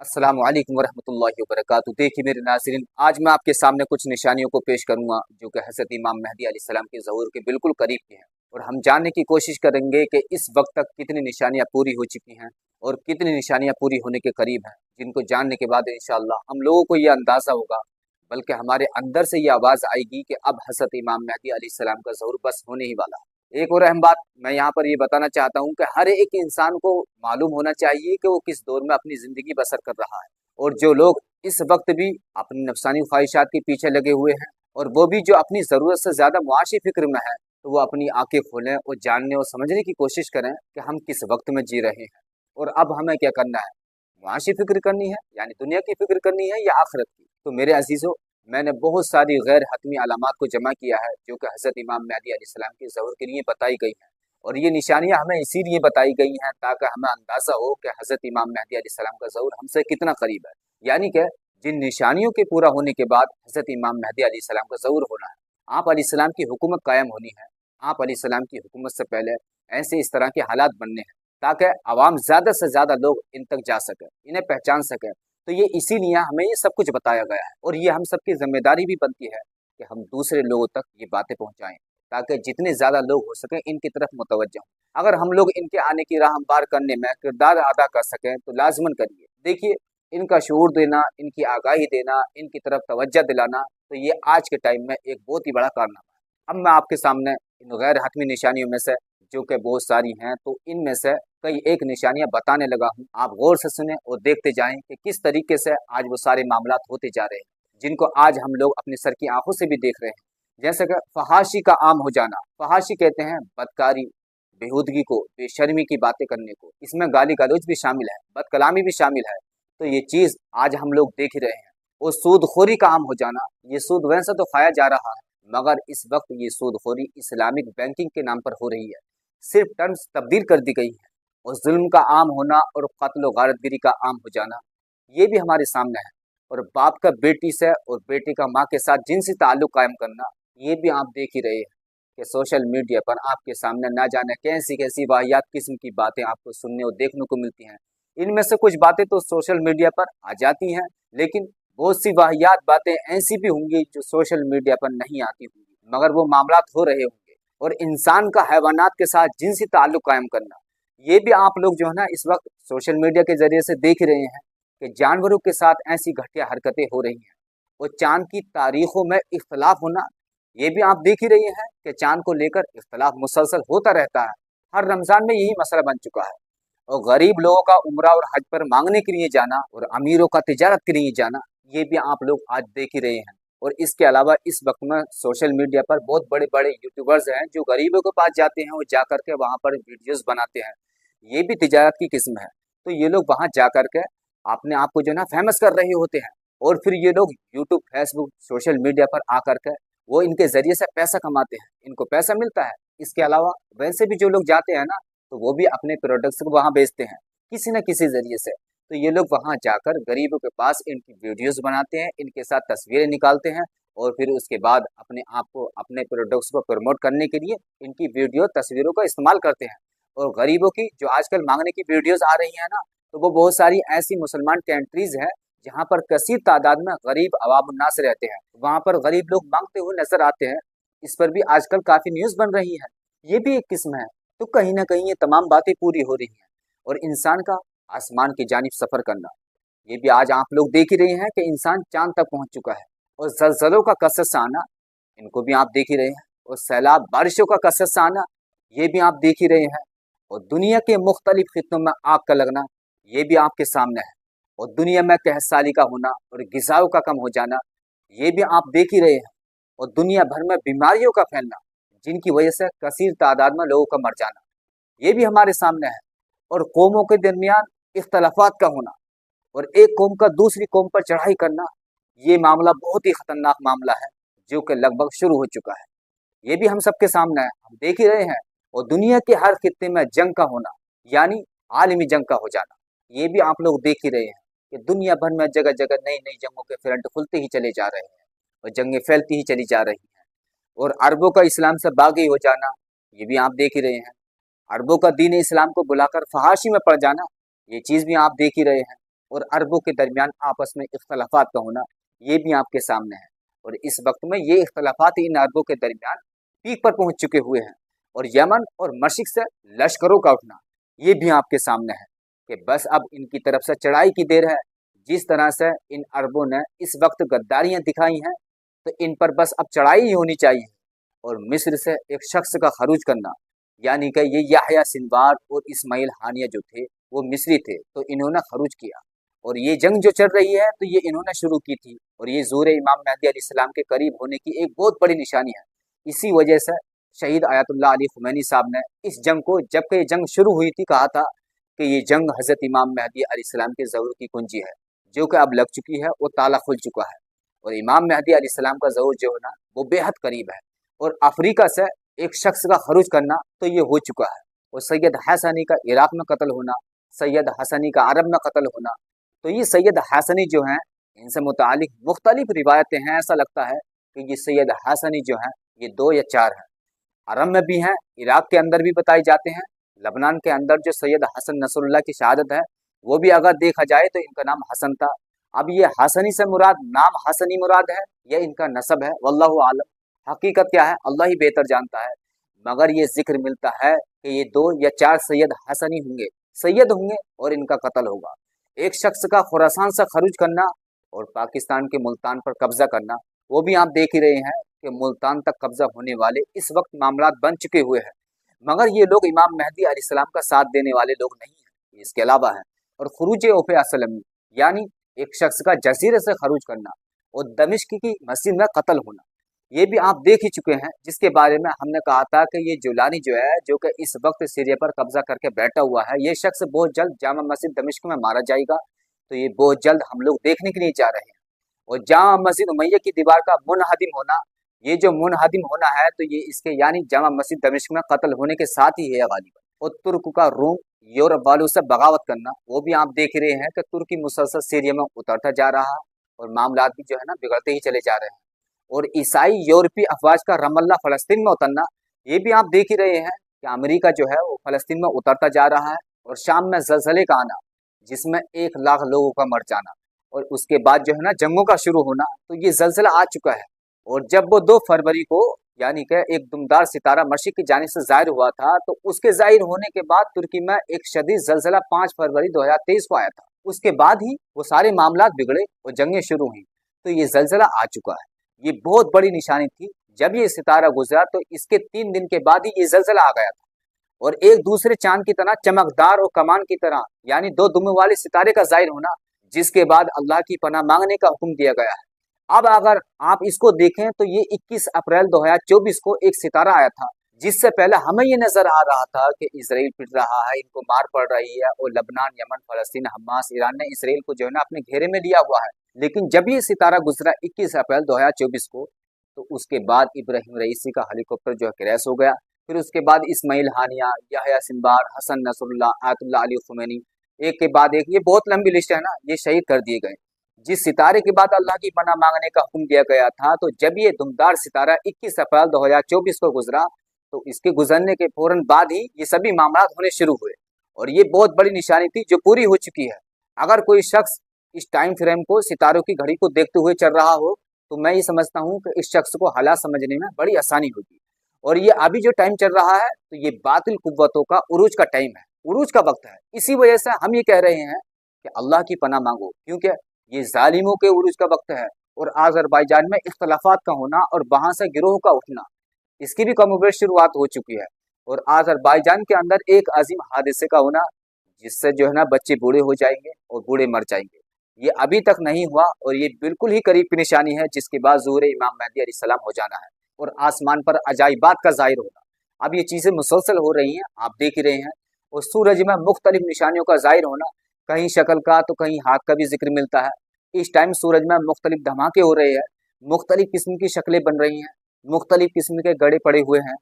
अस्सलाम वालेकुम वरहमतुल्लाहि वबरकातुहू। देखिए मेरे नाज़रीन, आज मैं आपके सामने कुछ निशानियों को पेश करूंगा जो कि हज़रत इमाम महदी अलैहिस्सलाम के ज़हूर के बिल्कुल करीब की हैं, और हम जानने की कोशिश करेंगे कि इस वक्त तक कितनी निशानियां पूरी हो चुकी हैं और कितनी निशानियां पूरी होने के करीब हैं, जिनको जानने के बाद इंशाअल्लाह हम लोगों को यह अंदाज़ा होगा, बल्कि हमारे अंदर से ये आवाज़ आएगी कि अब हज़रत इमाम महदी अलैहिस्सलाम का ज़हूर बस होने ही वाला है। एक और अहम बात मैं यहाँ पर ये बताना चाहता हूँ कि हर एक इंसान को मालूम होना चाहिए कि वो किस दौर में अपनी ज़िंदगी बसर कर रहा है, और जो लोग इस वक्त भी अपनी नफसानी ख्वाहिशात के पीछे लगे हुए हैं, और वो भी जो अपनी ज़रूरत से ज़्यादा मुआशी फिक्र में है, तो वो अपनी आंखें खोलें और जानने और समझने की कोशिश करें कि हम किस वक्त में जी रहे हैं और अब हमें क्या करना है। मुआशी फिक्र करनी है यानी दुनिया की फिक्र करनी है या आखिरत की। तो मेरे अजीज़ों, मैंने बहुत सारी गैर हतमी अलामात को जमा किया है जो कि हज़रत इमाम महदी अलैहिस्सलाम के ज़हूर के लिए बताई गई हैं, और ये निशानियां हमें इसीलिए बताई गई हैं ताकि हमें अंदाज़ा हो कि हज़रत इमाम महदी अलैहिस्सलाम का ज़हूर हमसे कितना करीब है। यानी कि जिन निशानियों के पूरा होने के बाद हज़रत इमाम महदी अलैहिस्सलाम का ज़हूर होना है, आप अलैहिस्सलाम की हुकूमत कायम होनी है। आप अलैहिस्सलाम की हुकूमत से पहले ऐसे इस तरह के हालात बनने हैं ताकि आवाम ज़्यादा से ज़्यादा लोग इन तक जा सकें, इन्हें पहचान सकें। तो ये इसीलिए हमें ये सब कुछ बताया गया है, और ये हम सबकी जिम्मेदारी भी बनती है कि हम दूसरे लोगों तक ये बातें पहुंचाएं ताकि जितने ज़्यादा लोग हो सकें इनकी तरफ मुतवज्जह हों। अगर हम लोग इनके आने की राह हमवार करने में किरदार अदा कर सकें तो लाजमन करिए। देखिए, इनका शऊर देना, इनकी आगाही देना, इनकी तरफ तवज्जो दिलाना, तो ये आज के टाइम में एक बहुत ही बड़ा कारनामा है। अब मैं आपके सामने इन गैर हतमी निशानियों में से, जो कि बहुत सारी हैं, तो इनमें से कई एक निशानियां बताने लगा हूं। आप गौर से सुने और देखते जाएं कि किस तरीके से आज वो सारे मामलात होते जा रहे हैं जिनको आज हम लोग अपनी सर की आंखों से भी देख रहे हैं। जैसे कि फहाशी का आम हो जाना। फहाशी कहते हैं बदकारी, बेहूदगी को, बेशर्मी की बातें करने को। इसमें गाली गलौज भी शामिल है, बदकलामी भी शामिल है। तो ये चीज़ आज हम लोग देख ही रहे हैं। और सूदखोरी का आम हो जाना। ये सूद वैसे तो खाया जा रहा है, मगर इस वक्त ये सूदखोरी इस्लामिक बैंकिंग के नाम पर हो रही है। सिर्फ टर्म्स तब्दील कर दी गई है। और जुल्म का आम होना और कत्ल व गारतगिरी का आम हो जाना, ये भी हमारे सामने है। और बाप का बेटी से और बेटी का माँ के साथ जिनसी ताल्लुक कायम करना, ये भी आप देख ही रहे हैं कि सोशल मीडिया पर आपके सामने ना जाने कैसी कैसी वाहियात किस्म की बातें आपको सुनने और देखने को मिलती हैं। इनमें से कुछ बातें तो सोशल मीडिया पर आ जाती हैं, लेकिन बहुत सी वाहियात बातें ऐसी भी होंगी जो सोशल मीडिया पर नहीं आती होंगी, मगर वो मामलात हो रहे होंगे। और इंसान का हैवानात के साथ जिनसी ताल्लुक कायम करना, ये भी आप लोग जो है ना इस वक्त सोशल मीडिया के जरिए से देख रहे हैं कि जानवरों के साथ ऐसी घटिया हरकतें हो रही हैं। और चांद की तारीखों में इख्तलाफ होना, ये भी आप देख ही रहे हैं कि चांद को लेकर इख्तलाफ मुसलसल होता रहता है। हर रमजान में यही मसला बन चुका है। और गरीब लोगों का उम्रा और हज पर मांगने के लिए जाना और अमीरों का तिजारत के लिए जाना, ये भी आप लोग आज देख ही रहे हैं। और इसके अलावा इस वक्त में सोशल मीडिया पर बहुत बड़े बड़े यूट्यूबर्स हैं जो गरीबों के पास जाते हैं और जा करके वहाँ पर वीडियोस बनाते हैं। ये भी तिजारत की किस्म है। तो ये लोग वहाँ जा करके अपने आप को जो है ना फेमस कर रहे होते हैं, और फिर ये लोग यूट्यूब, फेसबुक, सोशल मीडिया पर आ करके वो इनके जरिए से पैसा कमाते हैं, इनको पैसा मिलता है। इसके अलावा वैसे भी जो लोग जाते हैं ना, तो वो भी अपने प्रोडक्ट्स को वहाँ बेचते हैं किसी न किसी जरिए से। तो ये लोग वहाँ जाकर गरीबों के पास इनकी वीडियोस बनाते हैं, इनके साथ तस्वीरें निकालते हैं, और फिर उसके बाद अपने आप को, अपने प्रोडक्ट्स को प्रमोट करने के लिए इनकी वीडियो तस्वीरों का इस्तेमाल करते हैं। और गरीबों की जो आजकल मांगने की वीडियोस आ रही हैं ना, तो वो बहुत सारी ऐसी मुसलमान कंट्रीज हैं जहाँ पर कसीर तादाद में गरीब अवाम उन्नास रहते हैं। वहाँ पर गरीब लोग मांगते हुए नजर आते हैं। इस पर भी आजकल काफी न्यूज बन रही है। ये भी एक किस्म है। तो कहीं ना कहीं ये तमाम बातें पूरी हो रही हैं। और इंसान का आसमान की जानिब सफर करना, ये भी आज आप लोग देख ही रहे हैं कि इंसान चांद तक पहुंच चुका है। और जलजलों का कसरत से आना, इनको भी आप देख ही रहे हैं। और सैलाब बारिशों का कसरत से आना, ये भी आप देख ही रहे हैं। और दुनिया के मुख्तलिफ खित्तों में आग का लगना, ये भी आपके सामने है। और दुनिया में कहसाली का होना और गिज़ाओं का कम हो जाना, ये भी आप देख ही रहे हैं। और दुनिया भर में बीमारियों का फैलना, जिनकी वजह से कसीर तादाद में लोगों का मर जाना, ये भी हमारे सामने है। और कौमों के दरमियान इख्तलाफात का होना, और एक कौम का दूसरी कौम पर चढ़ाई करना, ये मामला बहुत ही खतरनाक मामला है जो कि लगभग शुरू हो चुका है। ये भी हम सबके सामने है, हम देख ही रहे हैं। और दुनिया के हर खित्ते में जंग का होना, यानी आलमी जंग का हो जाना, ये भी आप लोग देख ही रहे हैं कि दुनिया भर में जगह जगह नई नई जंगों के फ्रंट खुलते ही चले जा रहे हैं और जंगें फैलती ही चली जा रही हैं। और अरबों का इस्लाम से बागी हो जाना, ये भी आप देख ही रहे हैं। अरबों का दीन इस्लाम को बुलाकर फहाशी में पड़ जाना, ये चीज़ भी आप देख ही रहे हैं। और अरबों के दरमियान आपस में इख्तलाफात का होना, ये भी आपके सामने है। और इस वक्त में ये इख्तलाफात इन अरबों के दरमियान पीक पर पहुंच चुके हुए हैं। और यमन और मशरिक से लश्करों का उठना, ये भी आपके सामने है कि बस अब इनकी तरफ से चढ़ाई की देर है। जिस तरह से इन अरबों ने इस वक्त गद्दारियां दिखाई हैं, तो इन पर बस अब चढ़ाई ही होनी चाहिए। और मिस्र से एक शख्स का खरूज करना, यानी कि ये याह्या सिनवार और इस्माइल हानिया जो थे वो मिस्री थे, तो इन्होंने खरूज किया। और ये जंग जो चल रही है तो ये इन्होंने शुरू की थी, और ये ज़ोर इमाम मेहदी अलैहिस्सलाम के करीब होने की एक बहुत बड़ी निशानी है। इसी वजह से शहीद आयतुल्लाह अली खुमैनी साहब ने इस जंग को, जबकि ये जंग शुरू हुई थी, कहा था कि ये जंग हज़रत इमाम मेहदी अलैहिस्सलाम के ज़हूर की कुंजी है, जो कि अब लग चुकी है, वो ताला खुल चुका है। और इमाम मेहदी अलैहिस्सलाम का ज़हूर जो है ना, वो बेहद करीब है। और अफ्रीका से एक शख्स का खरूज करना तो ये हो चुका है। और सैयद हसनी का इराक में कत्ल होना, सैयद हसनी का अरब में कत्ल होना, तो ये सैयद हसनी जो हैं, इनसे मुतालिक मुख्तलिफ रिवायतें हैं। ऐसा लगता है कि ये सैयद हसनी जो हैं ये 2 या 4 हैं। अरब में भी हैं, इराक के अंदर भी बताए जाते हैं। लबनान के अंदर जो सैयद हसन नसरुल्लाह की शहादत है, वो भी अगर देखा जाए तो इनका नाम हसन था। अब ये हसनी से मुराद नाम हसनी मुराद है या इनका नसब है, वल्लाहु आलम। हकीकत क्या है अल्लाह ही बेहतर जानता है। मगर ये जिक्र मिलता है कि ये 2 या 4 सैयद हसनी होंगे, सैयद होंगे, और इनका कत्ल होगा। एक शख्स का खुरासान से खरूज करना और पाकिस्तान के मुल्तान पर कब्जा करना, वो भी आप देख ही रहे हैं कि मुल्तान तक कब्जा होने वाले इस वक्त मामलात बन चुके हुए हैं। मगर ये लोग इमाम मेहदी अलैहिस्सलाम का साथ देने वाले लोग नहीं हैं, इसके अलावा हैं। और खरूज ओफ़े असलमी, यानी एक शख्स का जजीरे से खरूज करना और दमिश्क की मस्जिद में कत्ल होना, ये भी आप देख ही चुके हैं, जिसके बारे में हमने कहा था कि ये जुलानी जो है, जो कि इस वक्त सीरिया पर कब्जा करके बैठा हुआ है, ये शख्स बहुत जल्द जामा मस्जिद दमिश्क में मारा जाएगा। तो ये बहुत जल्द हम लोग देखने के लिए जा रहे हैं। और जामा मस्जिद उमैया की दीवार का मुनहदिम होना, ये जो मुनहदिम होना है, तो ये इसके यानी जामा मस्जिद दमिश्क में कत्ल होने के साथ ही है गालिबन। और तुर्क का रोम यूरोप वालों से बगावत करना, वो भी आप देख रहे हैं कि तुर्की मुसलसल सीरिया में उतरता जा रहा है और मामलात भी जो है ना बिगड़ते ही चले जा रहे हैं। और ईसाई यूरोपीय अफवाज का रमल्ला फलस्तीन में उतरना, ये भी आप देख ही रहे हैं कि अमेरिका जो है वो फलस्तीन में उतरता जा रहा है। और शाम में ज़लज़ले का आना, जिसमें 1 लाख लोगों का मर जाना, और उसके बाद जो है ना जंगों का शुरू होना, तो ये ज़लज़ला आ चुका है। और जब वो 2 फरवरी को, यानी कि एक दुमदार सितारा मशरिक की जानिब से ज़ाहिर हुआ था, तो उसके ज़ाहिर होने के बाद तुर्की में एक शदीद ज़लज़ला 5 फरवरी 2023 को आया था। उसके बाद ही वो सारे मामलात बिगड़े और जंगें शुरू हुई। तो ये ज़लज़ला आ चुका है। ये बहुत बड़ी निशानी थी। जब ये सितारा गुजरा तो इसके 3 दिन के बाद ही ये ज़लज़ला आ गया था। और एक दूसरे चांद की तरह चमकदार और कमान की तरह, यानी 2 दुमों वाले सितारे का ज़ाहिर होना, जिसके बाद अल्लाह की पनाह मांगने का हुक्म दिया गया है। अब अगर आप इसको देखें तो ये 21 अप्रैल 2024 को एक सितारा आया था, जिससे पहले हमें ये नजर आ रहा था कि इसराइल पिट रहा है, इनको मार पड़ रही है, और लबनान, यमन, फलस्तीन, हमास, ईरान ने इसराइल को जो है ना अपने घेरे में लिया हुआ है। लेकिन जब ये सितारा गुजरा 21 अप्रैल 2024 को, तो उसके बाद इब्राहिम रईसी का हेलीकॉप्टर जो है क्रैश हो गया। फिर उसके बाद इस्माइल हानिया, याह्या सिनवार, हसन नसरुल्लाह, आयतुल्लाह अली खुमैनी, एक के बाद एक, ये बहुत लंबी लिस्ट है ना, ये शहीद कर दिए गए। जिस सितारे के बाद अल्लाह की पनाह मांगने का हुक्म दिया गया था, तो जब ये दुमदार सितारा 21 अप्रैल 2024 को गुजरा, तो इसके गुजरने के फौरन बाद ही ये सभी मामलात होने शुरू हुए। और ये बहुत बड़ी निशानी थी जो पूरी हो चुकी है। अगर कोई शख्स इस टाइम फ्रेम को, सितारों की घड़ी को देखते हुए चल रहा हो, तो मैं ये समझता हूँ कि इस शख्स को हालात समझने में बड़ी आसानी होगी। और ये अभी जो टाइम चल रहा है, तो ये बातिल कुव्वतों का उरूज का टाइम है, उरूज का वक्त है। इसी वजह से हम ये कह रहे हैं कि अल्लाह की पनाह मांगो, क्योंकि ये जालिमों के उरूज का वक्त है। और अज़रबैजान में इख्तलाफात का होना और वहां से गिरोह का उठना, इसकी भी कमोबेश शुरुआत हो चुकी है। और अज़रबैजान के अंदर एक अजीम हादसे का होना, जिससे जो है ना बच्चे बूढ़े हो जाएंगे और बूढ़े मर जाएंगे। ये अभी तक नहीं हुआ और ये बिल्कुल ही करीब की निशानी है, जिसके बाद ज़ुहूर इमाम मेहदी अलैहिस्सलाम हो जाना है और आसमान पर अजाइबात का ज़ाहिर होना। अब ये चीज़ें मुसलसल हो रही हैं, आप देख ही रहे हैं। और सूरज में मुख्तलिफ निशानियों का ज़ाहिर होना, कहीं शक्ल का तो कहीं हाथ का भी जिक्र मिलता है। इस टाइम सूरज में मुख्तलिफ धमाके हो रहे हैं, मुख्तलिफ किस्म की शक्लें बन रही हैं, मुख्तलिफ किस्म के गड़े पड़े हुए हैं।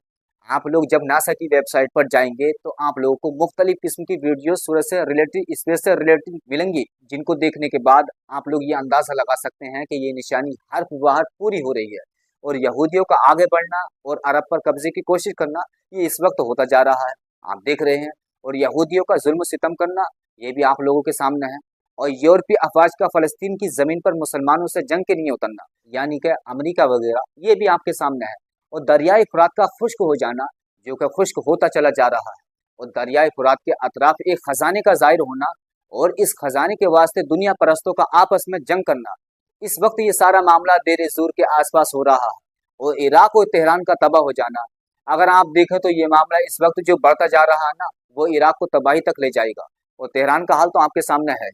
आप लोग जब नासा की वेबसाइट पर जाएंगे तो आप लोगों को मुख्तलिफ किस्म की वीडियो सूरज से रिलेटेड, स्पेस से रिलेटेड मिलेंगी, जिनको देखने के बाद आप लोग ये अंदाजा लगा सकते हैं कि ये निशानी हर बार पूरी हो रही है। और यहूदियों का आगे बढ़ना और अरब पर कब्जे की कोशिश करना, ये इस वक्त होता जा रहा है, आप देख रहे हैं। और यहूदियों का जुल्म सितम करना, ये भी आप लोगों के सामने है। और यूरोपीय अफवाज का फ़लस्तीन की ज़मीन पर मुसलमानों से जंग के लिए उतरना, यानी कि अमेरिका वगैरह, ये भी आपके सामने है। और दरियाए फुरात का खुश्क हो जाना, जो कि खुश्क होता चला जा रहा है। और दरियाए फुरात के अतराफ एक खजाने का ज़ाहिर होना और इस खजाने के वास्ते दुनिया परस्तों का आपस में जंग करना। इस वक्त ये सारा मामला देर ज़ूर के आसपास हो रहा है। और इराक और तेहरान का तबाह हो जाना, अगर आप देखें तो ये मामला इस वक्त जो बढ़ता जा रहा है ना, वो इराक को तबाही तक ले जाएगा। और तेहरान का हाल तो आपके सामने है।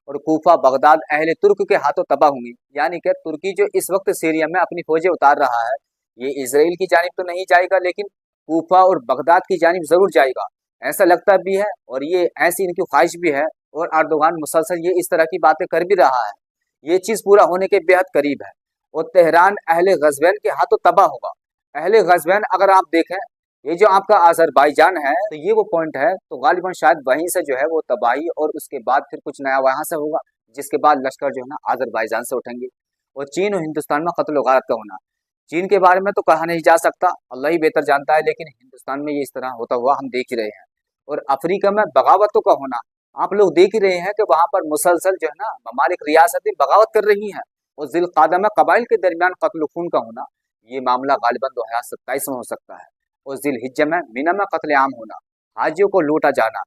और कूफा बगदाद अहले तुर्क के हाथों तबाह होंगी, यानी कि तुर्की जो इस वक्त सीरिया में अपनी फौजें उतार रहा है, ये इसराइल की जानिब तो नहीं जाएगा, लेकिन कूफा और बगदाद की जानिब जरूर जाएगा, ऐसा लगता भी है। और ये ऐसी इनकी ख्वाहिश भी है। और अर्दोगान मुसलसल ये इस तरह की बातें कर भी रहा है, ये चीज़ पूरा होने के बेहद करीब है। और तेहरान अहले गज़वैन के हाथों तबाह होगा। अहले गज़वैन अगर आप देखें, ये जो आपका अज़रबैजान है, तो ये वो पॉइंट है, तो गालिबन शायद वहीं से जो है वो तबाही और उसके बाद फिर कुछ नया वहां से होगा, जिसके बाद लश्कर जो है ना अज़रबैजान से उठेंगे। और चीन और हिंदुस्तान में कत्ल गारत का होना, चीन के बारे में तो कहा नहीं जा सकता, अल्लाह ही बेहतर जानता है, लेकिन हिंदुस्तान में ये इस तरह होता हुआ हम देख ही रहे हैं। और अफ्रीका में बगावतों का होना, आप लोग देख ही रहे हैं कि वहां पर मुसलसल जो है ना ममालिक रियासतें बगावत कर रही हैं। और जिलक़ादा में कबाइल के दरमियान कत्ल खून का होना, ये मामला गालिबन 2027 में हो सकता है। और जिलहिज्जा में मिना में कत्ल आम होना, हाजियों को लूटा जाना,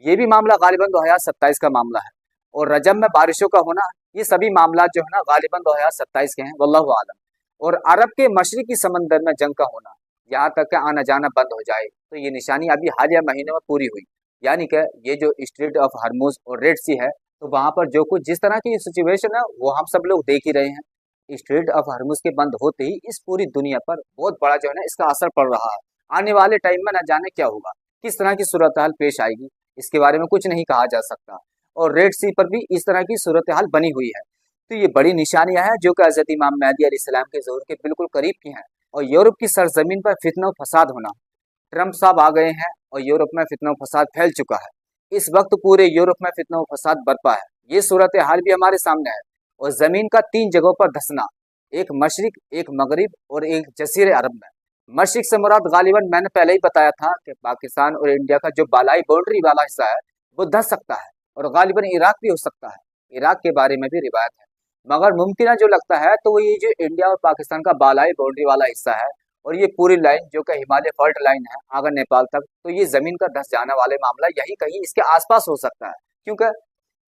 ये भी मामला गालिबन 2027 का मामला है। और रजब में बारिशों का होना, ये सभी मामला जो है ना गालिबन 2027 के हैं, वल्लाहु आलम। और अरब के मशरिकी समंदर में जंग का होना, यहाँ तक कि आना जाना बंद हो जाए, तो ये निशानी अभी हालिया महीने में पूरी हुई। यानी कि ये जो स्ट्रेट ऑफ हर्मुज और रेड सी है, तो वहां पर जो कुछ जिस तरह की सिचुएशन है वो हम सब लोग देख ही रहे हैं। स्ट्रेट ऑफ हर्मुज के बंद होते ही इस पूरी दुनिया पर बहुत बड़ा जो है ना इसका असर पड़ रहा है। आने वाले टाइम में न जाने क्या होगा, किस तरह की सूरत हाल पेश आएगी, इसके बारे में कुछ नहीं कहा जा सकता। और रेड सी पर भी इस तरह की सूरत हाल बनी हुई है। तो ये बड़ी निशानियां हैं जो कि हज़रत इमाम मेहदी अलैहिस्सलाम के ज़हूर के बिल्कुल करीब की हैं। और यूरोप की सरजमीन पर फितना फसाद होना, ट्रंप साहब आ गए हैं और यूरोप में फितना फसाद फैल चुका है। इस वक्त पूरे यूरोप में फितना फसाद बरपा है, ये सूरत हाल भी हमारे सामने है। और जमीन का 3 जगहों पर धंसना, एक मशरिक, एक मगरिब और एक जजीरे अरब में। मशरिक से मुराद गालिबन मैंने पहले ही बताया था कि पाकिस्तान और इंडिया का जो बालाई बाउंड्री वाला हिस्सा है वो धंस सकता है, और गालिबन इराक भी हो सकता है। इराक के बारे में भी रिवायत है, मगर मुमकिन जो लगता है तो वो ये जो इंडिया और पाकिस्तान का बालाई बाउंड्री वाला हिस्सा है, और ये पूरी लाइन जो कि हिमालय फॉल्ट लाइन है आगर नेपाल तक, तो ये जमीन का धंस जाने वाले मामला यही कहीं इसके आसपास हो सकता है। क्योंकि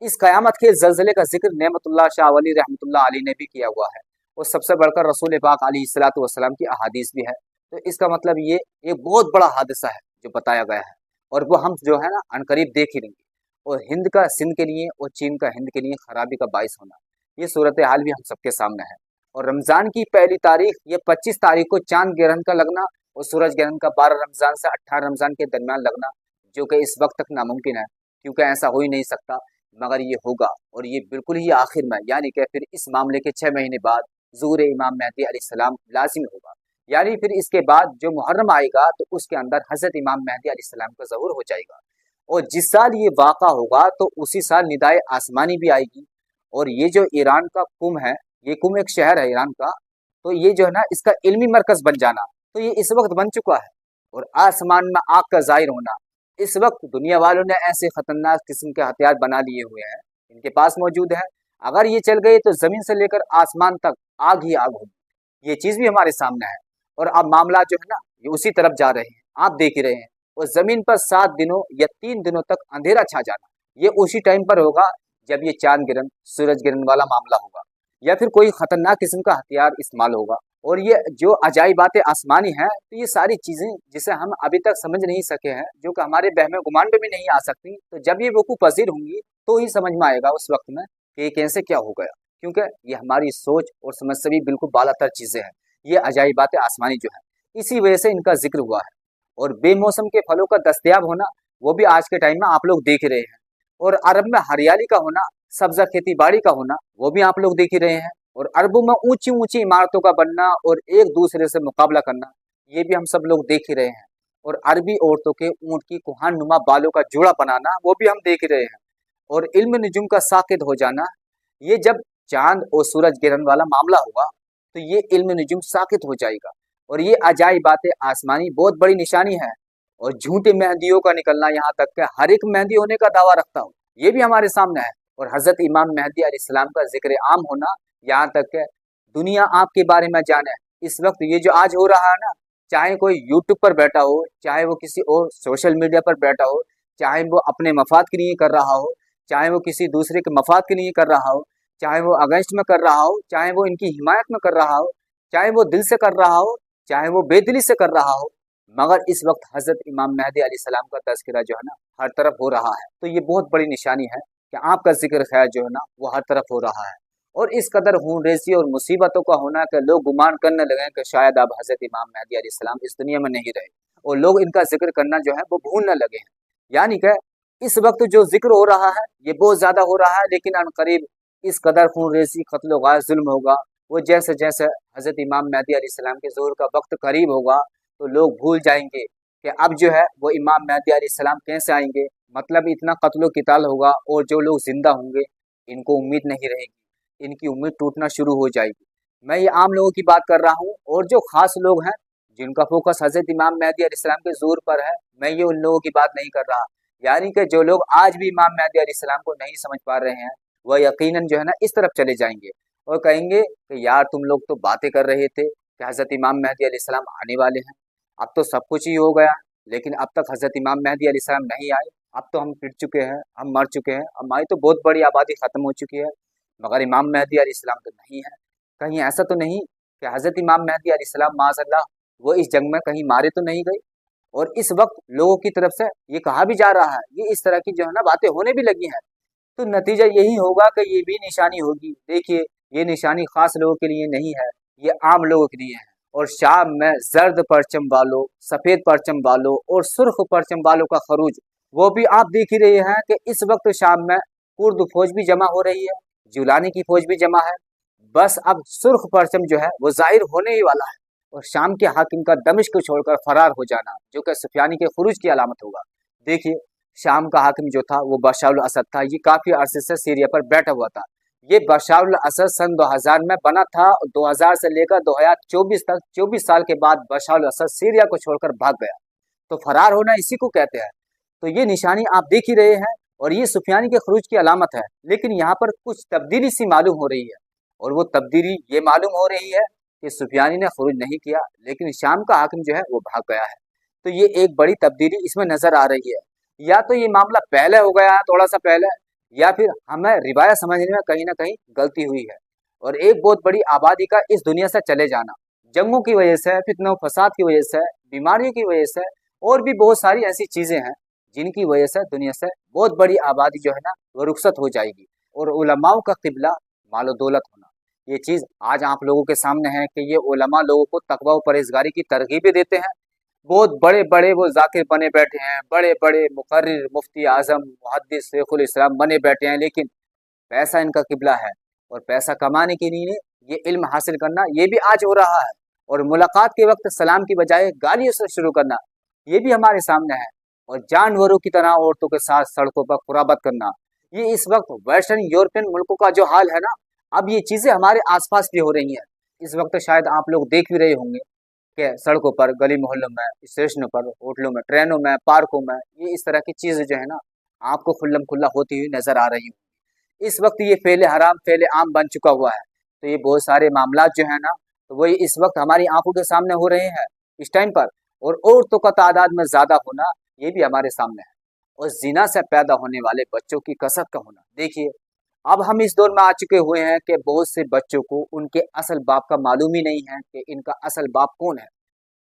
इस कयामत के जल्जले का जिक्र नेमतुल्लाह शाह वली रहमतुल्लाह अलैह ने भी किया हुआ है, और सबसे बढ़कर रसूल पाक अलैहिस्सलातु वस्सलाम की अहादीस भी है। तो इसका मतलब ये एक बहुत बड़ा हादसा है जो बताया गया है, और वो हम जो है ना अनकरीब देख ही लेंगे। और हिंद का सिंध के लिए और चीन का हिंद के लिए खराबी का बाइस होना, ये सूरत हाल भी हम सबके सामने है। और रमज़ान की पहली तारीख ये 25 तारीख को चांद ग्रहण का लगना, और सूरज ग्रहण का 12 रमज़ान से 18 रमज़ान के दरमियान लगना, जो कि इस वक्त तक नामुमकिन है, क्योंकि ऐसा हो ही नहीं सकता। मगर ये होगा, और ये बिल्कुल ही आखिर में, यानी कि फिर इस मामले के 6 महीने बाद ज़ुहूर इमाम मेहदी अलैहिस्सलाम लाजिमी होगा। यानी फिर इसके बाद जो मुहर्रम आएगा तो उसके अंदर हज़रत इमाम मेहदी अलैहिस्सलाम का ज़हूर हो जाएगा। और जिस साल ये वाक़ा होगा तो उसी साल निदाए आसमानी भी आएगी। और ये जो ईरान का कुम है, ये कुम एक शहर है ईरान का, तो ये जो है ना इसका इल्मी मरकज बन जाना, तो ये इस वक्त बन चुका है। और आसमान में आग का ज़ाहिर होना, इस वक्त दुनिया वालों ने ऐसे खतरनाक किस्म के हथियार बना लिए हुए हैं, इनके पास मौजूद है। अगर ये चल गए तो जमीन से लेकर आसमान तक आग ही आग होगी, ये चीज भी हमारे सामने है। और अब मामला जो है ना ये उसी तरफ जा रहे हैं, आप देख ही रहे हैं। और जमीन पर 7 दिनों या 3 दिनों तक अंधेरा छा जाना, ये उसी टाइम पर होगा जब ये चांद गिरन, सूरज गिरन वाला मामला होगा, या फिर कोई खतरनाक किस्म का हथियार इस्तेमाल होगा। और ये जो अजाइबात आसमानी है, तो ये सारी चीजें जिसे हम अभी तक समझ नहीं सके हैं, जो कि हमारे बहमे गुमान में भी नहीं आ सकती, तो जब ये वकूफ पजीर होंगी तो ही समझ में आएगा उस वक्त में कि कैसे क्या हो गया। क्योंकि ये हमारी सोच और समझ से भी बिल्कुल बालातर चीजें हैं, ये अजाइबात आसमानी जो है, इसी वजह से इनका जिक्र हुआ है। और बेमौसम के फलों का दस्तयाब होना, वो भी आज के टाइम में आप लोग देख रहे हैं। और अरब में हरियाली का होना, सब्जा खेती बाड़ी का होना, वो भी आप लोग देख ही रहे हैं। और अरबों में ऊंची ऊंची इमारतों का बनना और एक दूसरे से मुकाबला करना, ये भी हम सब लोग देख ही रहे हैं। और अरबी औरतों के ऊंट की कुहान नुमा बालों का जोड़ा बनाना, वो भी हम देख ही रहे हैं। और इल्म निजुम का साकित हो जाना, ये जब चांद और सूरज गिरन वाला मामला होगा तो ये इल्म निजुम साकित हो जाएगा। और ये अजाइबात आसमानी बहुत बड़ी निशानी है। और झूठे मेहंदियों का निकलना, यहाँ तक कि हर एक मेहंदी होने का दावा रखता हूँ, ये भी हमारे सामने है। और हज़रत इमाम मेहदी अलैहिस्सलाम का जिक्र आम होना, यहाँ तक कि दुनिया आपके बारे में जाने। इस वक्त ये जो आज हो रहा है ना, चाहे कोई यूट्यूब पर बैठा हो, चाहे वो किसी और सोशल मीडिया पर बैठा हो, चाहे वो अपने मफाद के लिए कर रहा हो, चाहे वो किसी दूसरे के मफाद के लिए कर रहा हो, चाहे वो अगेंस्ट में कर रहा हो, चाहे वो इनकी हिमायत में कर रहा हो, चाहे वो दिल से कर रहा हो, चाहे वो बेदिली से कर रहा हो, मगर इस वक्त हज़रत इमाम मेहदी अलैहिस्सलाम का तज़किरा जो है ना हर तरफ हो रहा है। तो ये बहुत बड़ी निशानी है कि आपका जिक्र खैर जो है ना वो हर तरफ हो रहा है। और इस कदर खून रेज़ी और मुसीबतों का होना कि लोग गुमान करने लगे कि शायद अब हज़रत इमाम मेहदी अलैहिस्सलाम इस दुनिया में नहीं रहे, और लोग इनका जिक्र करना जो है वो भूलने लगे हैं। यानी कि इस वक्त जो जिक्र हो रहा है ये बहुत ज़्यादा हो रहा है, लेकिन अनकरीब इस कदर खून रेज़ी, कत्ल गाय, जुल्म होगा, वो जैसे जैसे हज़रत इमाम मेहदी अलैहिस्सलाम के ज़ुहूर का वक्त करीब होगा तो लोग भूल जाएंगे कि अब जो है वो इमाम मेहदी अलैहिस्सलाम कैसे आएंगे। मतलब इतना कत्लो क़िताल होगा और जो लोग जिंदा होंगे इनको उम्मीद नहीं रहेगी, इनकी उम्मीद टूटना शुरू हो जाएगी। मैं ये आम लोगों की बात कर रहा हूँ, और जो खास लोग हैं जिनका फोकस हज़रत इमाम मेहदी अलैहिस्सलाम के ज़ुहूर पर है, मैं ये उन लोगों की बात नहीं कर रहा। यानी कि जो लोग आज भी इमाम मेहदी अलैहिस्सलाम को नहीं समझ पा रहे हैं, वह यकीनन जो है ना इस तरफ चले जाएंगे और कहेंगे कि यार तुम लोग तो बातें कर रहे थे कि हज़रत इमाम मेहदी अलैहिस्सलाम आने वाले हैं, अब तो सब कुछ ही हो गया, लेकिन अब तक हज़रत इमाम मेहदी अलैहिस्सलाम नहीं आए, अब तो हम पिट चुके हैं, हम मर चुके हैं, हमारी तो बहुत बड़ी आबादी ख़त्म हो चुकी है, मगर इमाम मेहदी अलैहिस्सलाम तो नहीं है। कहीं ऐसा तो नहीं कि हज़रत इमाम मेहदी अलैहिस्सलाम माज़अल्लाह वो इस जंग में कहीं मारे तो नहीं गए। और इस वक्त लोगों की तरफ से ये कहा भी जा रहा है, ये इस तरह की जो है ना बातें होने भी लगी हैं, तो नतीजा यही होगा कि ये भी निशानी होगी। देखिए, ये निशानी खास लोगों के लिए नहीं है, ये आम लोगों के लिए है। और शाम में जर्द परचम वालों, सफ़ेद परचम वालों और सुर्ख परचम वालों का खरूज, वो भी आप देख ही रहे हैं कि इस वक्त शाम में कुर्द फौज भी जमा हो रही है, जुलानी की फौज भी जमा है। बस अब सुर्ख परचम जो है वो जाहिर होने ही वाला है, और शाम के हाकिम का दमिश्क छोड़कर फरार हो जाना, जो कि सुफियानी के खुरूज की अलामत होगा। देखिए, शाम का हाकिम जो था वो बशर अल असद था, ये काफ़ी अरसे से सीरिया पर बैठा हुआ था। ये बशर अल असद सन 2000 में बना था, 2000 से लेकर 2024 तक 24 साल के बाद बशर अल असद सीरिया को छोड़कर भाग गया। तो फरार होना इसी को कहते हैं। तो ये निशानी आप देख ही रहे हैं, और ये सुफियानी के खरूज की अलामत है। लेकिन यहाँ पर कुछ तब्दीली सी मालूम हो रही है, और वो तब्दीली ये मालूम हो रही है कि सुफियानी ने खरूज नहीं किया, लेकिन शाम का हाकिम जो है वो भाग गया है। तो ये एक बड़ी तब्दीली इसमें नजर आ रही है। या तो ये मामला पहले हो गया है, थोड़ा सा पहले, या फिर हमें रिवायत समझने में कहीं ना कहीं गलती हुई है। और एक बहुत बड़ी आबादी का इस दुनिया से चले जाना, जंगों की वजह से, फितनों फसाद की वजह से, बीमारियों की वजह से, और भी बहुत सारी ऐसी चीजें हैं जिनकी वजह से दुनिया से बहुत बड़ी आबादी जो है ना वो रुखसत हो जाएगी। और उलमाओं का किबला मालो दौलत होना, ये चीज आज आप लोगों के सामने है कि ये उलमा लोगों को तकवा और परहेजगारी की तरगीबें देते हैं। बहुत बड़े बड़े वो जाकिर बने बैठे हैं, बड़े बड़े मुकर्रिर, मुफ्ती आजम, मुहद्दिस, शेखुल इस्लाम बने बैठे हैं, लेकिन पैसा इनका किबला है, और पैसा कमाने के लिए ये इल्म हासिल करना ये भी आज हो रहा है। और मुलाकात के वक्त सलाम की बजाय गालियों से शुरू करना ये भी हमारे सामने है। और जानवरों की तरह औरतों के साथ सड़कों पर खुराबत करना, ये इस वक्त वेस्टर्न यूरोपियन मुल्कों का जो हाल है ना, अब ये चीजें हमारे आसपास भी हो रही हैं। इस वक्त शायद आप लोग देख भी रहे होंगे कि सड़कों पर, गली मोहल्लों में, स्टेशनों पर, होटलों में, ट्रेनों में, पार्कों में, ये इस तरह की चीजें जो है ना आपको खुल्लम खुल्ला होती हुई नजर आ रही हूँ। इस वक्त ये फेले हराम, फेले आम बन चुका हुआ है। तो ये बहुत सारे मामला जो है ना, तो वो इस वक्त हमारी आंखों के सामने हो रहे हैं इस टाइम पर। और औरतों का तादाद में ज्यादा होना ये भी हमारे सामने है। और जिना से पैदा होने वाले बच्चों की कसरत का होना। देखिए, अब हम इस दौर में आ चुके हुए हैं कि बहुत से बच्चों को उनके असल बाप का मालूम ही नहीं है कि इनका असल बाप कौन है।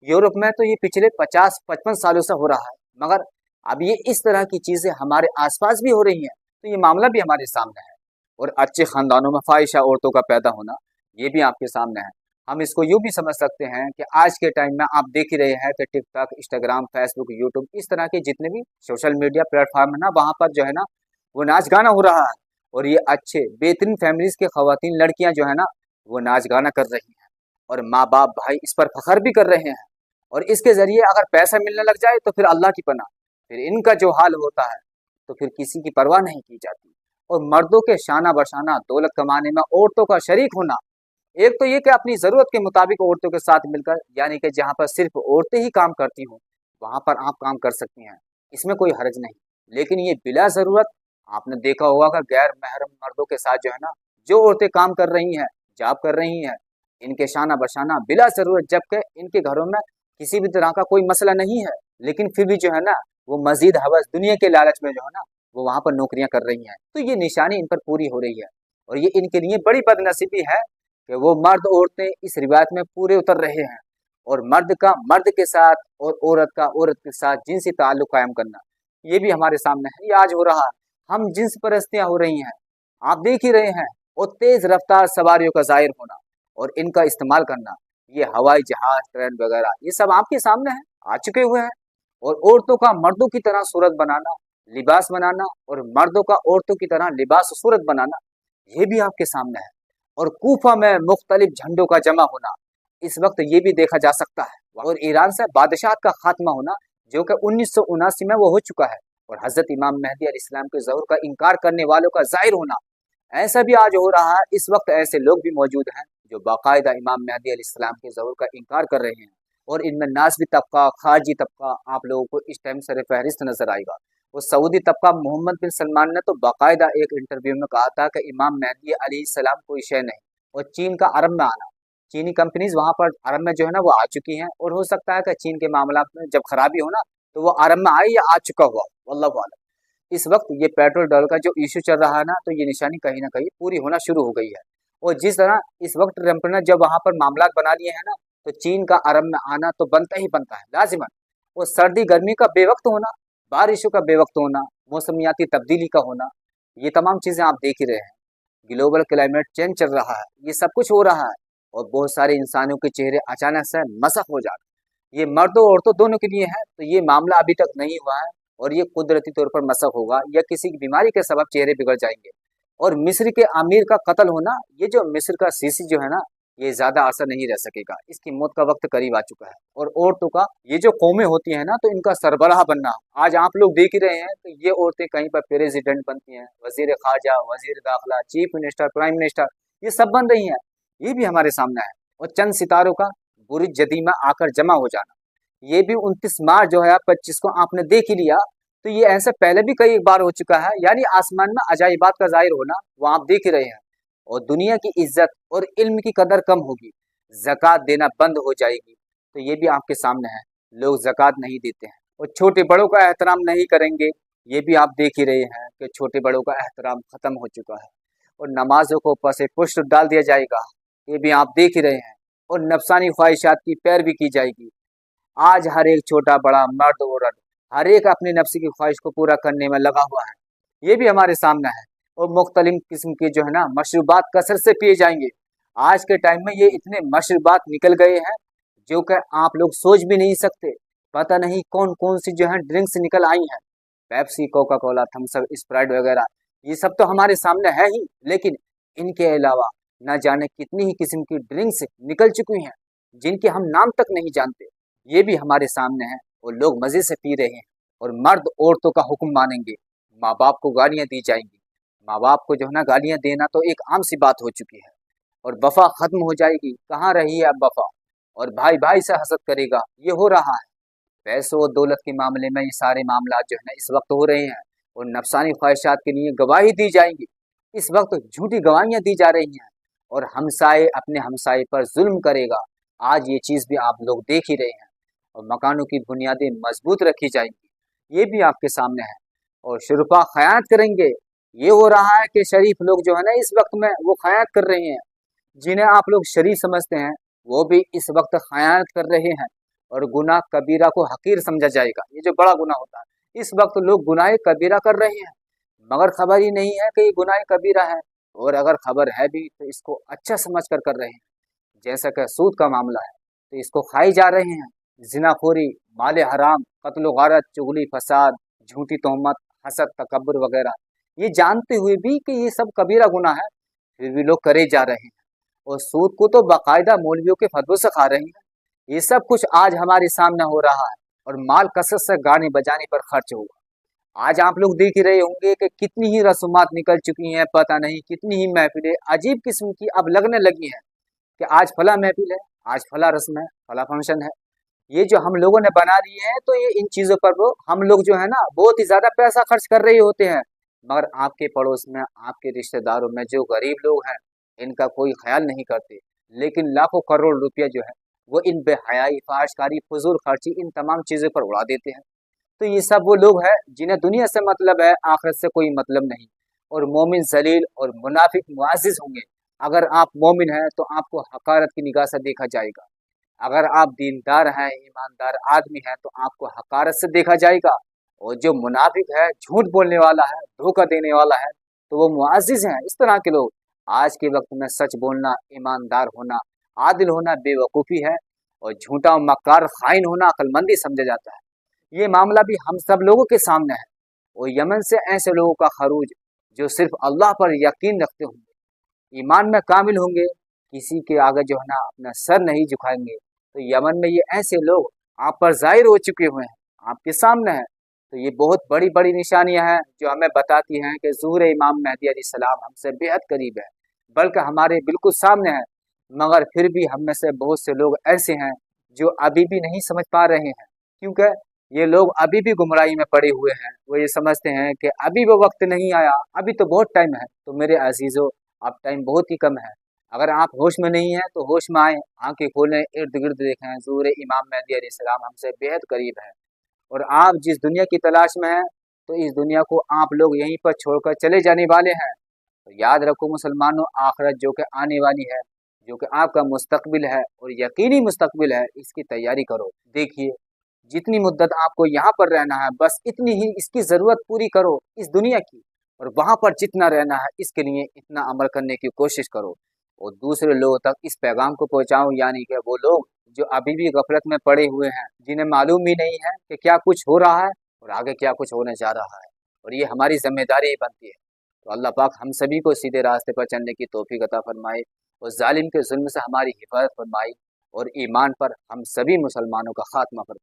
यूरोप में तो ये पिछले 50-55 सालों से हो रहा है, मगर अब ये इस तरह की चीजें हमारे आसपास भी हो रही हैं, तो ये मामला भी हमारे सामने है। और अच्छे खानदानों में फाहिशा औरतों का पैदा होना ये भी आपके सामने है। हम इसको यूं भी समझ सकते हैं कि आज के टाइम में आप देख ही रहे हैं कि टिकटॉक, इंस्टाग्राम, फेसबुक, यूट्यूब, इस तरह के जितने भी सोशल मीडिया प्लेटफॉर्म है ना, वहाँ पर जो है ना वो नाच गाना हो रहा है। और ये अच्छे बेहतरीन फैमिलीज के खवातीन, लड़कियां जो है ना वो नाच गाना कर रही हैं, और माँ बाप भाई इस पर फख्र भी कर रहे हैं। और इसके जरिए अगर पैसा मिलने लग जाए तो फिर अल्लाह की पनाह, फिर इनका जो हाल होता है तो फिर किसी की परवाह नहीं की जाती। और मर्दों के शाना बशाना दौलत कमाने में औरतों का शरीक होना, एक तो ये कि अपनी जरूरत के मुताबिक औरतों के साथ मिलकर, यानी कि जहाँ पर सिर्फ औरतें ही काम करती हों वहां पर आप काम कर सकती हैं, इसमें कोई हर्ज नहीं। लेकिन ये बिला जरूरत आपने देखा होगा कि गैर महरम मर्दों के साथ जो है ना, जो औरतें काम कर रही हैं, जॉब कर रही हैं, इनके शाना बशाना बिला जरूरत, जबकि इनके घरों में किसी भी तरह का कोई मसला नहीं है, लेकिन फिर भी जो है ना, वो मजीद हवस दुनिया के लालच में जो है ना, वो वहां पर नौकरियां कर रही हैं। तो ये निशानी इन पर पूरी हो रही है, और ये इनके लिए बड़ी बदनसीबी है कि वो मर्द औरतें इस रिवायत में पूरे उतर रहे हैं, और मर्द का मर्द के साथ और औरत का औरत के साथ जिनसी ताल्लुक कायम करना, ये भी हमारे सामने है, ये आज हो रहा है। हम जिन्स परस्तियां हो रही हैं, आप देख ही रहे हैं, और तेज रफ्तार सवारियों का जाहिर होना और इनका इस्तेमाल करना, ये हवाई जहाज ट्रेन वगैरह, ये सब आपके सामने है, आ चुके हुए हैं। और औरतों का मर्दों की तरह सूरत बनाना, लिबास बनाना, और मर्दों का औरतों की तरह लिबास सूरत बनाना, ये भी आपके सामने है। और कूफा में मुख्तलिफ झंडों का जमा होना, इस वक्त ये भी देखा जा सकता है। और ईरान से बादशाह का खात्मा होना, जो कि 1979 में वो हो चुका है। और हजरत इमाम मेहदी अलैहिस्सलाम के ज़हूर का इनकार करने वालों का जाहिर होना, ऐसा भी आज हो रहा है। इस वक्त ऐसे लोग भी मौजूद हैं जो बाकायदा इमाम मेहदी अलैहिस्सलाम के ज़हूर का इनकार कर रहे हैं। और इनमें नाज़वी तबका, खारजी तबका आप लोगों को इस टाइम सर फहरिस्त नजर आएगा। वो सऊदी तबका, मोहम्मद बिन सलमान ने तो बाकायदा एक इंटरव्यू में कहा था कि इमाम मेहदी अलैहिस्सलाम कोई शय नहीं। और चीन का अरब में आना, चीनी कंपनीज वहां पर अरब में जो है ना वो आ चुकी हैं, और हो सकता है कि चीन के मामला में जब खराबी हो ना, तो वो अरब में आए या आ चुका हुआ, वल्लाहु आलम। इस वक्त ये पेट्रोल डॉलर का जो इशू चल रहा है ना, तो ये निशानी कहीं ना कहीं पूरी होना शुरू हो गई है। और जिस तरह इस वक्त ट्रंप ने जब वहां पर मामला बना लिए हैं ना, तो चीन का अरब में आना तो बनता ही बनता है लाजिमन। और सर्दी गर्मी का बेवक्त होना, बारिशों का बेवक्त होना, मौसमियाती तब्दीली का होना, ये तमाम चीजें आप देख ही रहे हैं। ग्लोबल क्लाइमेट चेंज चल रहा है, ये सब कुछ हो रहा है। और बहुत सारे इंसानों के चेहरे अचानक से मसक हो जाते हैं। ये मर्दों औरतों दोनों के लिए है, तो ये मामला अभी तक नहीं हुआ है, और ये कुदरती तौर पर मसक होगा या किसी की बीमारी के सबब चेहरे बिगड़ जाएंगे। और मिस्र के अमीर का कत्ल होना, ये जो मिस्र का सीसी जो है ना, ये ज्यादा असर नहीं रह सकेगा, इसकी मौत का वक्त करीब आ चुका है। और औरतों का ये जो कौमें होती हैं ना, तो इनका सरबराह बनना आज आप लोग देख ही रहे हैं। तो ये औरतें कहीं पर प्रेसिडेंट बनती हैं, वजीर खारजा, वजीर दाखिला, चीफ मिनिस्टर, प्राइम मिनिस्टर, ये सब बन रही हैं, ये भी हमारे सामने है। और चंद सितारों का बुर्ज जदी में आकर जमा हो जाना, ये भी 29 मार्च जो है 25 को आपने देख ही लिया। तो ये ऐसे पहले भी कई बार हो चुका है, यानी आसमान में अजाइबात का जाहिर होना, वो आप देख ही रहे हैं। और दुनिया की इज्जत और इल्म की कदर कम होगी, ज़कात देना बंद हो जाएगी, तो ये भी आपके सामने है। लोग ज़कात नहीं देते हैं, और छोटे बड़ों का एहतराम नहीं करेंगे, ये भी आप देख ही रहे हैं कि छोटे बड़ों का एहतराम खत्म हो चुका है। और नमाजों को पसे पुष्ट डाल दिया जाएगा, ये भी आप देख ही रहे हैं। और नफसानी ख्वाहिशात की पैरवी की जाएगी। आज हर एक छोटा बड़ा मर्द औरत हर एक अपनी नफ्सी की ख्वाहिश को पूरा करने में लगा हुआ है, ये भी हमारे सामने है। और मुख्तलिफ किस्म के जो है ना मशरूबात कसरत से पिए जाएंगे। आज के टाइम में ये इतने मशरूबात निकल गए हैं जो कि आप लोग सोच भी नहीं सकते। पता नहीं कौन कौन सी जो है ड्रिंक्स निकल आई हैं, Pepsi, Coca Cola, Thums Up, Sprite वगैरह, ये सब तो हमारे सामने है ही, लेकिन इनके अलावा न जाने कितनी ही किस्म की ड्रिंक्स निकल चुकी हैं जिनके हम नाम तक नहीं जानते, ये भी हमारे सामने है। और लोग मजे से पी रहे हैं। और मर्द औरतों का हुक्म मानेंगे, माँ बाप को गालियां दी जाएंगी। माँ बाप को जो है ना गालियां देना तो एक आम सी बात हो चुकी है। और वफा खत्म हो जाएगी, कहाँ रही है अब वफा। और भाई भाई से हसद करेगा, ये हो रहा है। पैसों और दौलत के मामले में ये सारे मामला जो है ना इस वक्त हो रहे हैं। और नफसानी ख्वाहिशात के लिए गवाही दी जाएंगी, इस वक्त झूठी गवाहियां दी जा रही हैं। और हमसाए अपने हमसाए पर जुल्म करेगा, आज ये चीज भी आप लोग देख ही रहे हैं। और मकानों की बुनियादें मजबूत रखी जाएंगी, ये भी आपके सामने है। और शुरफा खयानत करेंगे, ये हो रहा है कि शरीफ लोग जो है ना इस वक्त में वो खयानत कर रहे हैं। जिन्हें आप लोग शरीफ समझते हैं वो भी इस वक्त खयानत कर रहे हैं। और गुनाह कबीरा को हकीर समझा जाएगा, ये जो बड़ा गुनाह होता है, इस वक्त लोग गुनाह कबीरा कर रहे हैं, मगर खबर ही नहीं है कि ये गुनाह कबीरा है। और अगर खबर है भी तो इसको अच्छा समझ कर रहे हैं। जैसा कि सूद का मामला है, तो इसको खाई जा रहे हैं। जिनाखोरी, माले हराम, कत्ल गारत, चुगली, फसाद, झूठी तोहमत, हसद, तकब्बुर वगैरह, ये जानते हुए भी कि ये सब कबीरा गुनाह है, फिर भी लोग करे जा रहे हैं। और सूद को तो बाकायदा मौलवियों के फतवे से खा रहे हैं। ये सब कुछ आज हमारे सामने हो रहा है। और माल कसरत से गाने बजाने पर खर्च होगा। आज आप लोग देख ही रहे होंगे कि कितनी ही रस्मात निकल चुकी हैं, पता नहीं कितनी ही महफिलें अजीब किस्म की अब लगने लगी हैं कि आज फला महफिल है, आज फला रस्म है, फला फंक्शन है। ये जो हम लोगों ने बना लिए हैं, तो ये इन चीजों पर वो हम लोग जो है ना बहुत ही ज्यादा पैसा खर्च कर रहे होते हैं। मगर आपके पड़ोस में, आपके रिश्तेदारों में जो गरीब लोग हैं, इनका कोई ख्याल नहीं करते, लेकिन लाखों करोड़ रुपया जो है वो इन बेहयाई, फाहशकारी, फजूल खर्ची, इन तमाम चीज़ों पर उड़ा देते हैं। तो ये सब वो लोग हैं जिन्हें दुनिया से मतलब है, आखिरत से कोई मतलब नहीं। और मोमिन जलील और मुनाफिक मुआजिज होंगे। अगर आप मोमिन हैं तो आपको हकारत की निगाह से देखा जाएगा, अगर आप दीनदार हैं, ईमानदार आदमी हैं, तो आपको हकारत से देखा जाएगा। और जो मुनाफिक है, झूठ बोलने वाला है, धोखा देने वाला है, तो वो मुआजिज हैं। इस तरह के लोग, आज के वक्त में सच बोलना, ईमानदार होना, आदिल होना बेवकूफ़ी है, और झूठा मक्कार खाइन होना अक्लमंदी समझा जाता है। ये मामला भी हम सब लोगों के सामने है। और यमन से ऐसे लोगों का खरूज जो सिर्फ अल्लाह पर यकीन रखते होंगे, ईमान में कामिल होंगे, किसी के आगे जो है ना अपना सर नहीं झुकाएंगे। तो यमन में ये ऐसे लोग आप पर जाहिर हो चुके हुए हैं, आपके सामने हैं। तो ये बहुत बड़ी बड़ी निशानियां हैं जो हमें बताती हैं कि ज़ुहूर इमाम मेहदी अलैहिस्सलाम हमसे बेहद करीब है, बल्कि हमारे बिल्कुल सामने है। मगर फिर भी हम में से बहुत से लोग ऐसे हैं जो अभी भी नहीं समझ पा रहे हैं, क्योंकि ये लोग अभी भी गुमराही में पड़े हुए हैं। वो ये समझते हैं कि अभी वो वक्त नहीं आया, अभी तो बहुत टाइम है। तो मेरे अजीज़ों, अब टाइम बहुत ही कम है। अगर आप होश में नहीं हैं तो होश में आए, आंखें खोलें, इर्द गिर्द देखें, ज़ुहूर इमाम मेहदी अलैहिस्सलाम हमसे बेहद करीब है। और आप जिस दुनिया की तलाश में हैं, तो इस दुनिया को आप लोग यहीं पर छोड़कर चले जाने वाले हैं। तो याद रखो मुसलमानों, आखिरत जो कि आने वाली है, जो कि आपका मुस्तकबिल है और यकीनी मुस्तकबिल है, इसकी तैयारी करो। देखिए, जितनी मुद्दत आपको यहाँ पर रहना है, बस इतनी ही इसकी ज़रूरत पूरी करो इस दुनिया की, और वहाँ पर जितना रहना है इसके लिए इतना अमल करने की कोशिश करो। और दूसरे लोगों तक इस पैगाम को पहुँचाओ, यानी कि वो लोग जो अभी भी गफलत में पड़े हुए हैं, जिन्हें मालूम ही नहीं है कि क्या कुछ हो रहा है और आगे क्या कुछ होने जा रहा है, और ये हमारी जिम्मेदारी ही बनती है। तो अल्लाह पाक हम सभी को सीधे रास्ते पर चलने की तौफीक अता फरमाए, और जालिम के जुल्म से हमारी हिफाजत फरमाई, और ईमान पर हम सभी मुसलमानों का खात्मा फरमाए।